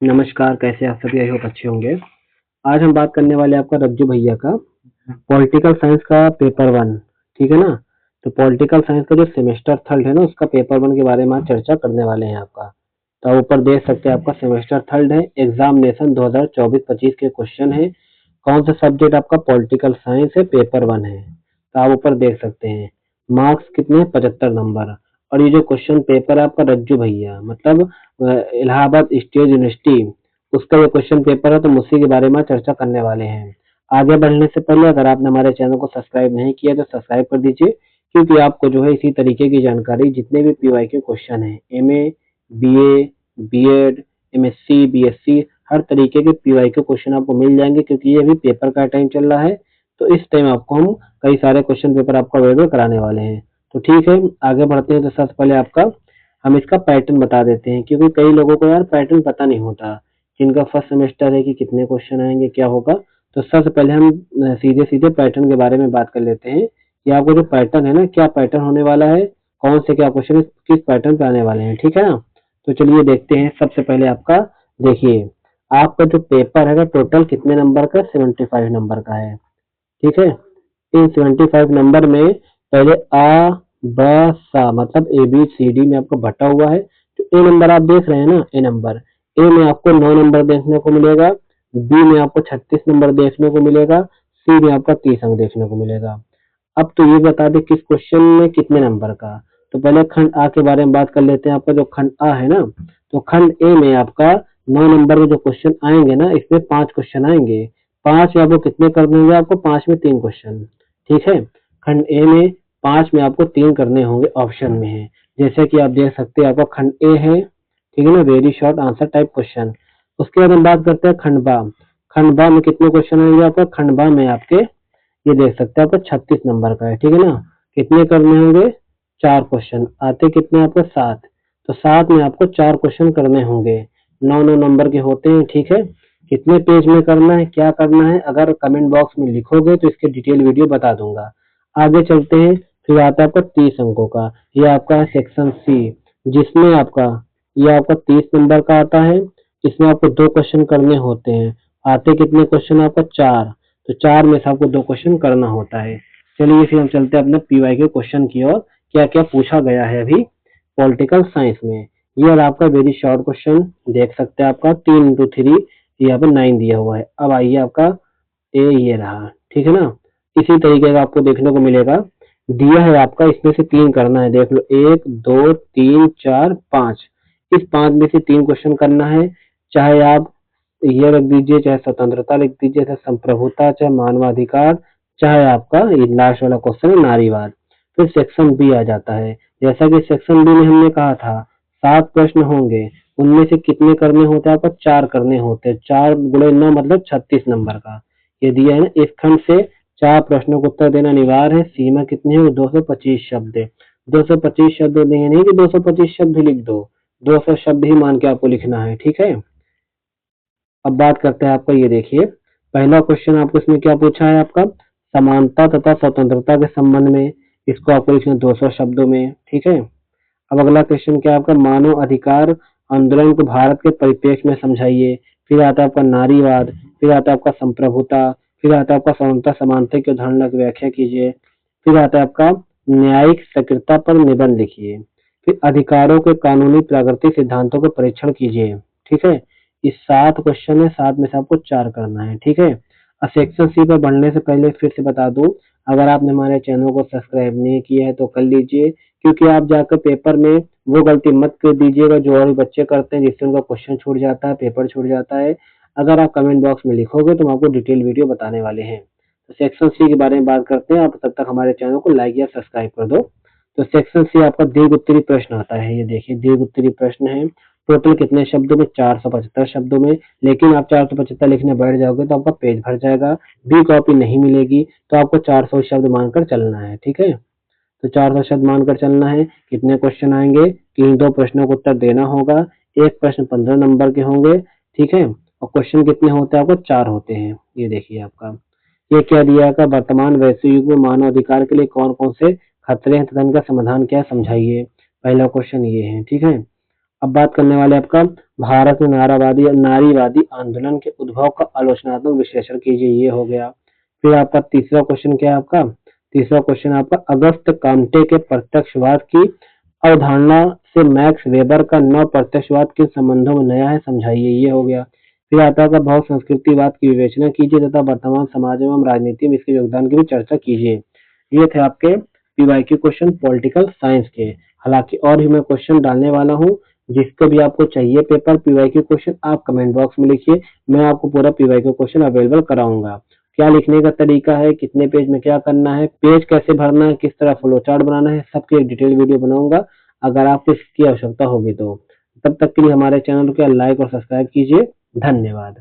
नमस्कार, कैसे आप सभी? आई होप अच्छे होंगे। आज हम बात करने वाले हैं आपका रज्जू भैया का पॉलिटिकल साइंस का पेपर 1, ठीक है ना? तो पॉलिटिकल साइंस का जो सेमेस्टर थर्ड है ना, उसका पेपर 1 के बारे में आज चर्चा करने वाले हैं आपका। तो आप ऊपर देख सकते हैं आपका सेमेस्टर थर्ड है, एग्जामिनेशन 2024-25 के क्वेश्चन है। कौन सा सब्जेक्ट आपका पॉलिटिकल साइंस है, पेपर 1 है। तो आप ऊपर देख सकते हैं मार्क्स कितने 75 नंबर। और ये जो क्वेश्चन पेपर है आपका रज्जू भैया मतलब इलाहाबाद स्टेट यूनिवर्सिटी, उसका ये क्वेश्चन पेपर है, तो उसी के बारे में चर्चा करने वाले हैं। आगे बढ़ने से पहले अगर आपने हमारे चैनल को सब्सक्राइब नहीं किया तो सब्सक्राइब कर दीजिए, क्योंकि आपको जो है इसी तरीके की जानकारी जितने भी पीवाई के क्वेश्चन हैं, MA, BA, BEd, MSc, BSc, हर तरीके के पीवाई के क्वेश्चन आपको मिल जाएंगे, क्योंकि ये भी पेपर का टाइम चल रहा है। तो इस टाइम आपको हम कई सारे क्वेश्चन पेपर आपको अवेलेबल कराने वाले हैं। तो ठीक है, आगे बढ़ते हैं। तो सबसे पहले आपका हम इसका पैटर्न बता देते हैं, क्योंकि कई लोगों को यार पैटर्न पता नहीं होता, जिनका फर्स्ट सेमेस्टर है कि कितने क्वेश्चन आएंगे, क्या होगा। तो सबसे पहले हम सीधे सीधे पैटर्न के बारे में बात कर लेते हैं कि आपको जो पैटर्न है ना, क्या पैटर्न होने वाला है, कौन से क्या क्वेश्चन किस पैटर्न पे आने वाले हैं, ठीक है ना। तो चलिए देखते हैं। सबसे पहले आपका देखिए, आपका जो पेपर है टोटल कितने नंबर का, 75 नंबर का है, ठीक है। इन 75 नंबर में पहले आ ब सा मतलब ए बी सी डी में आपको बटा हुआ है। तो ए नंबर आप देख रहे हैं ना, ए नंबर, ए में आपको 9 नंबर देखने को मिलेगा, बी में आपको 36 नंबर देखने को मिलेगा, सी में आपका 30 अंक देखने को मिलेगा। अब तो ये बता दे किस क्वेश्चन में कितने नंबर का। तो पहले खंड आ के बारे में बात कर लेते हैं। आपका जो खंड आ है ना, तो खंड ए में आपका 9 नंबर के जो क्वेश्चन आएंगे ना, इसमें 5 क्वेश्चन आएंगे। 5 में आपको कितने करने होंगे, आपको 5 में 3 क्वेश्चन, ठीक है। खंड ए में 5 में आपको 3 करने होंगे, ऑप्शन में है। जैसे कि आप देख सकते हैं आपका खंड ए है, ठीक है ना, very short answer type question. उसके बाद हम बात करते हैं खंड बा। खंड बा में कितने क्वेश्चन आएंगे आपका, खंड बा में आपके ये देख सकते हैं आपका 36 नंबर का है, ठीक है ना। कितने करने होंगे, 4 क्वेश्चन। आते कितने आपको 7, तो 7 में आपको 4 क्वेश्चन करने होंगे। 9 नंबर के होते हैं, ठीक है। कितने पेज में करना है, क्या करना है, अगर कमेंट बॉक्स में लिखोगे तो इसके डिटेल वीडियो बता दूंगा। आगे चलते हैं। फिर आता है आपका 30 अंकों का, ये आपका है सेक्शन सी, जिसमें आपका ये आपका 30 नंबर का आता है। इसमें आपको 2 क्वेश्चन करने होते हैं। आते कितने क्वेश्चन आपका 4, तो 4 में से आपको 2 क्वेश्चन करना होता है। चलिए फिर हम चलते हैं अपने पीवाई के क्वेश्चन की ओर, क्या क्या पूछा गया है अभी पॉलिटिकल साइंस में। ये और आपका वेरी शॉर्ट क्वेश्चन देख सकते हैं, आपका 3 इंटू 3 यहाँ पे 9 दिया हुआ है। अब आइए आपका ए ये रहा, ठीक है ना। इसी तरीके का आपको देखने को मिलेगा, दिया है आपका, इसमें से 3 करना है। देख लो 1 2 3 4 5, इस 5 में से 3 क्वेश्चन करना है। चाहे आप ये रख दीजिए, चाहे स्वतंत्रता लिख दीजिए, चाहे संप्रभुता, चाहे मानवाधिकार, चाहे आपका ये लास्ट वाला क्वेश्चन है नारीवाद। फिर सेक्शन बी आ जाता है। जैसा कि सेक्शन बी में हमने कहा था 7 प्रश्न होंगे, उनमें से कितने करने होते हैं आपको, 4 करने होते हैं। 4 गुणे 9 मतलब 36 नंबर का ये दिया है ना। इस खंड से 4 प्रश्नों को उत्तर देना अनिवार्य है। सीमा कितनी है, 225 शब्द है। 225 शब्द देंगे नहीं कि 225 शब्द ही लिख दो, 200 शब्द ही मान के आपको लिखना है, ठीक है। अब बात करते हैं आपका, ये देखिए पहला क्वेश्चन आपको इसमें क्या पूछा है, आपका समानता तथा स्वतंत्रता के संबंध में। इसको आपको लिखना 200 शब्दों में, ठीक है। अब अगला क्वेश्चन क्या है आपका, मानव अधिकार आंदोलन को भारत के परिप्रेक्ष्य में समझाइए। फिर आता है आपका नारीवाद, फिर आता है आपका संप्रभुता, फिर आता है आपका समानता समानता की अवधारणा की व्याख्या कीजिए। फिर आता है आपका न्यायिक सक्रियता पर निबंध लिखिए। फिर अधिकारों के कानूनी प्राकृतिक सिद्धांतों का परीक्षण कीजिए, ठीक है। इस 7 क्वेश्चन है, 7 में से आपको 4 करना है, ठीक है। अब सेक्शन सी पर बढ़ने से पहले फिर से बता दूं, अगर आपने हमारे चैनल को सब्सक्राइब नहीं किया है तो कर लीजिए, क्योंकि आप जाकर पेपर में वो गलती मत कर दीजिएगा जो और भी बच्चे करते हैं, जिससे उनका क्वेश्चन छूट जाता है, पेपर छूट जाता है। अगर आप कमेंट बॉक्स में लिखोगे तो हम आपको डिटेल वीडियो बताने वाले हैं। तो सेक्शन सी के बारे में बात करते हैं। आप तब तक हमारे चैनल को लाइक या सब्सक्राइब कर दो। तो सेक्शन सी आपका दीर्घ उत्तरीय प्रश्न आता है। ये देखिए दीर्घ उत्तरीय प्रश्न है। टोटल कितने शब्दों में, 475 शब्दों में। लेकिन आप 475 लिखने बैठ जाओगे तो आपका पेज भर जाएगा, बी कॉपी नहीं मिलेगी। तो आपको 400 शब्द मानकर चलना है, ठीक है। तो 400 शब्द मानकर चलना है। कितने क्वेश्चन आएंगे कि 2 प्रश्नों का उत्तर देना होगा। एक प्रश्न 15 नंबर के होंगे, ठीक है। और क्वेश्चन कितने होते हैं आपको, 4 होते हैं। ये देखिए आपका ये क्या दिया है, वर्तमान वैश्विक युग में मानव अधिकार के लिए कौन कौन से खतरे हैं तथा इनका समाधान क्या है समझाइए। पहला क्वेश्चन ये है, ठीक है। अब बात करने वाले आपका भारत में नारीवादी आंदोलन के उद्भव का आलोचनात्मक विश्लेषण कीजिए, ये हो गया। फिर आपका तीसरा क्वेश्चन क्या है आपका, तीसरा क्वेश्चन आपका अगस्त काम्टे के प्रत्यक्षवाद की अवधारणा से मैक्स वेबर का नव प्रत्यक्षवाद किन संबंधों में नया है, समझाइए, ये हो गया। फिर आता है बहु संस्कृतिवाद की विवेचना कीजिए तथा वर्तमान समाज एवं राजनीति में इसके योगदान की भी चर्चा कीजिए। ये थे आपके पीवाईक्यू क्वेश्चन पॉलिटिकल साइंस के। हालांकि और भी मैं क्वेश्चन डालने वाला हूँ, जिसको भी आपको चाहिए पेपर पीवाईक्यू क्वेश्चन आप कमेंट बॉक्स में लिखिए, मैं आपको पूरा पीवाईक्यू क्वेश्चन अवेलेबल कराऊंगा। क्या लिखने का तरीका है, कितने पेज में क्या करना है, पेज कैसे भरना है, किस तरह फ्लो चार्ट बनाना है, सबकी एक डिटेल वीडियो बनाऊंगा अगर आपको इसकी आवश्यकता होगी तो। तब तक के लिए हमारे चैनल को लाइक और सब्सक्राइब कीजिए। धन्यवाद।